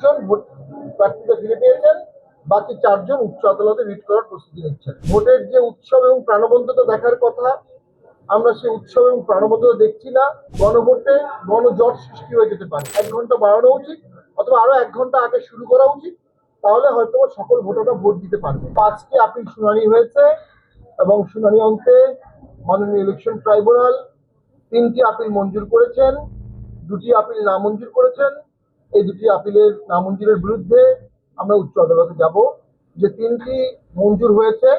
জন প্রার্থীকে ফিরে পেয়েছেন, বাকি 4 জন উচ্চ আদালতে রিট করার প্রস্তুতি নিচ্ছেন। ভোটের যে উৎসব এবং প্রাণবন্ততা দেখার কথা, আমরা সেই উৎসব এবং প্রাণবন্ততা দেখছি না। গণভোটে গণজট সৃষ্টি হয়ে যেতে পারে। 1 ঘন্টা বাড়ানো উচিত, অথবা আরো 1 ঘন্টা আগে শুরু করা উচিত, তাহলে হয়তো সকল ভোটাররা ভোট দিতে পারবে। 5টি আপিল শুনানি হয়েছে এবং শুনানি অন্তে মাননীয় ইলেকশন ট্রাইব্যুনাল 3টি আপিল মঞ্জুর করেছেন, 2টি আপিল নামঞ্জুর করেছেন। এই 2টি আপিলের নামঞ্জুরের বিরুদ্ধে আমরা উচ্চ আদালতে যাব। যে 3টি মঞ্জুর হয়েছে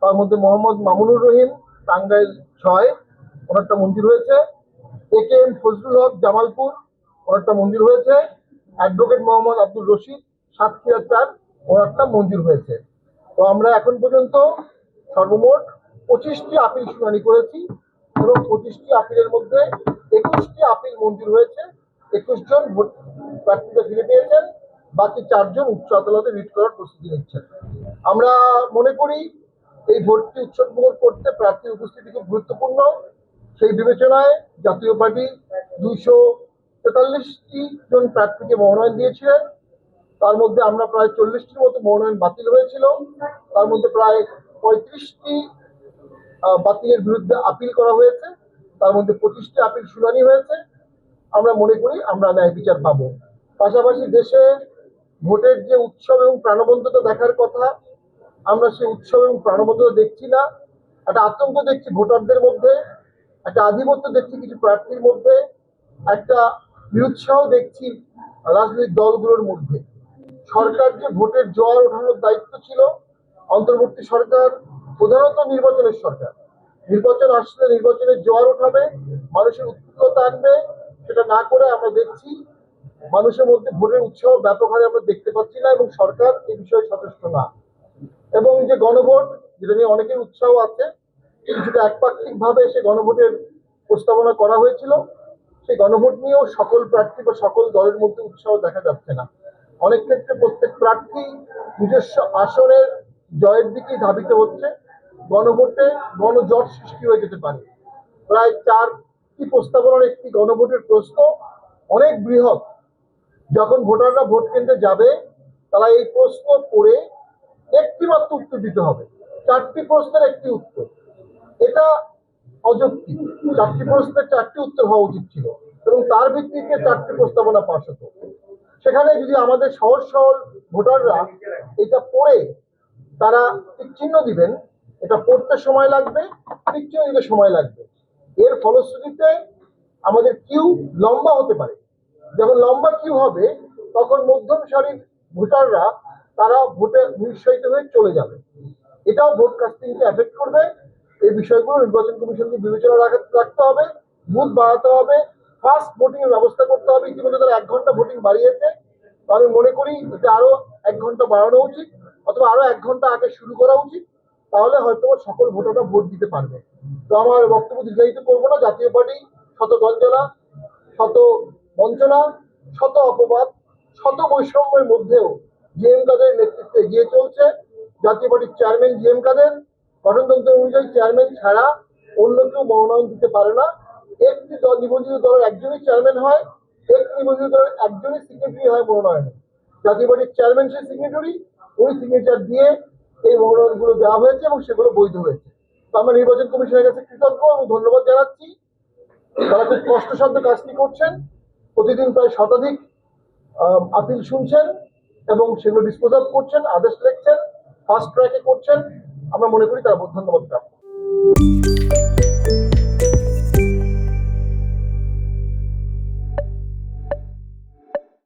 তার মধ্যে মোহাম্মদ মামুনুর রহিম টাঙ্গাইল 6 ওনারটা মঞ্জুর হয়েছে, AKM ফজলুল হক জামালপুর ওনারটা মঞ্জুর হয়েছে, অ্যাডভোকেট মোহাম্মদ আব্দুল রশিদ সাতক্ষীরা 4 ওনারটা মঞ্জুর হয়েছে। তো আমরা এখন পর্যন্ত সর্বমোট 25টি আপিল শুনানি করেছি এবং 25টি আপিলের মধ্যে 21টি আপিল মঞ্জুর হয়েছে। 21 জন প্রার্থীকে ফিরে পেয়েছেন, বাকি 4 জন উচ্চ আদালতে রিট করার প্রস্তুতি নিচ্ছেন। আমরা মনে করি এই ভোটটি উৎসবমুখর করতে প্রার্থীর উপস্থিতি খুব গুরুত্বপূর্ণ। সেই বিবেচনায় জাতীয় পার্টি 243টি জন প্রার্থীকে মনোনয়ন দিয়েছিলেন। তার মধ্যে আমরা প্রায় 40টির মতো মনোনয়ন বাতিল হয়েছিল। তার মধ্যে প্রায় 35টি বাতিলের বিরুদ্ধে আপিল করা হয়েছে। তার মধ্যে 25টি আপিল শুনানি হয়েছে। আমরা মনে করি আমরা ন্যায় বিচার পাবো। পাশাপাশি দেশে ভোটের যে উৎসব এবং প্রাণবন্ততা দেখার কথা, আমরা সেই উৎসব এবং প্রাণবন্ততা দেখছি না। একটা আতঙ্ক দেখছি ভোটারদের মধ্যে, একটা আধিপত্য দেখছি কিছু প্রার্থীর মধ্যে, একটা নিরুৎসাহ দেখছি রাজনৈতিক দলগুলোর মধ্যে। সরকার যে ভোটের জোয়ার ওঠানোর দায়িত্ব ছিল, অন্তর্বর্তী সরকার প্রধানত নির্বাচনের সরকার। নির্বাচন আসলে নির্বাচনের জোয়ার উঠাবে, মানুষের উৎফুল্লতা আনবে। সেটা না করে আমরা দেখছি মানুষের মধ্যে ভোটের উৎসাহ ব্যাপক হারে আমরা দেখতে পাচ্ছি না, এবং সরকার এই বিষয়ে সচেষ্ট না। এবং যে গণভোট, যেটা নিয়ে অনেকের উৎসাহ আছে, কিছুটা একপাক্ষিক ভাবে সে গণভোটের প্রস্তাবনা করা হয়েছিল, সেই গণভোট নিয়েও সকল প্রার্থী বা সকল দলের মধ্যে উৎসাহ দেখা যাচ্ছে না। অনেক ক্ষেত্রে প্রত্যেক প্রার্থী নিজস্ব আসনের জয়ের দিকেই ধাবিত হচ্ছে। গণভোটে গণজট সৃষ্টি হয়ে যেতে পারে। প্রায় 4টি প্রস্তাবনার একটি গণভোটের প্রশ্ন অনেক বৃহৎ। যখন ভোটাররা ভোট কেন্দ্রে যাবে, তারা এই প্রশ্ন পড়ে একটি মাত্র উত্তর দিতে হবে। 4টি প্রশ্নের একটি উত্তর, এটা অযৌক্তিক। 4টি প্রশ্নের 4টি উত্তর হওয়া উচিত ছিল, এবং তার ভিত্তিতে 4টি প্রস্তাবনা পাস হতো। সেখানে যদি আমাদের সহজ সরল ভোটাররা এটা পড়ে তারা টিক চিহ্ন দিবেন, এটা পড়তে সময় লাগবে, টিক চিহ্ন দিতে সময় লাগবে। এর ফলশ্রুতিতে আমাদের কিউ লম্বা হতে পারে। যখন লম্বা কিউ হবে, তখন মধ্যম সারির ভোটাররা তারা ভোটে নিরুৎসাহিত হয়ে চলে যাবে। এটাও ভোট কাস্টিংকে এফেক্ট করবে। এই বিষয়গুলো নির্বাচন কমিশনকে বিবেচনা রাখতে হবে, বুথ বাড়াতে হবে, ফাস্ট ভোটিং এর ব্যবস্থা করতে হবে। ইতিমধ্যে তারা 1 ঘন্টা ভোটিং বাড়িয়েছে। আমি মনে করি এটা আরো 1 ঘন্টা বাড়ানো উচিত, অথবা আরো 1 ঘন্টা আগে শুরু করা উচিত, তাহলে হয়তো সকল ভোটাররা ভোট দিতে পারবে। তো আমার বক্তব্য দীর্ঘায়িত করবো না। জাতীয় পার্টি শত গঞ্জনা, শত বঞ্চনা, শত অপবাদ, শত বৈষম্যের মধ্যেও জিএম কাদের নেতৃত্বে এগিয়ে চলছে। জাতীয় পার্টির চেয়ারম্যান জিএম কাদের, গঠনতন্ত্র অনুযায়ী চেয়ারম্যান ছাড়া অন্য কেউ মনোনয়ন দিতে পারে না। একটি দল নিবন্ধিত দলের একজনই চেয়ারম্যান হয়, একটি নিবন্ধিত দলের একজনই সিগনেটারি হয় মনোনয়নে। জাতীয় পার্টির চেয়ারম্যান সেই সিগনেটারি, ওই সিগনেচার দিয়ে এই মনোনয়নগুলো দেওয়া হয়েছে এবং সেগুলো বৈধ হয়েছে। তো আমরা নির্বাচন কমিশনের কাছে কৃতজ্ঞ এবং ধন্যবাদ জানাচ্ছি। তারা খুব কষ্টসাধ্য কাজটি করছেন। প্রতিদিন প্রায় শতাধিক আপিল শুনছেন এবং সেগুলো ডিসপোজ অফ করছেন, আদেশ লিখছেন, ফাস্ট ট্র্যাকে করছেন। আমরা মনে করি তারা ধন্যবাদ প্রাপ্য।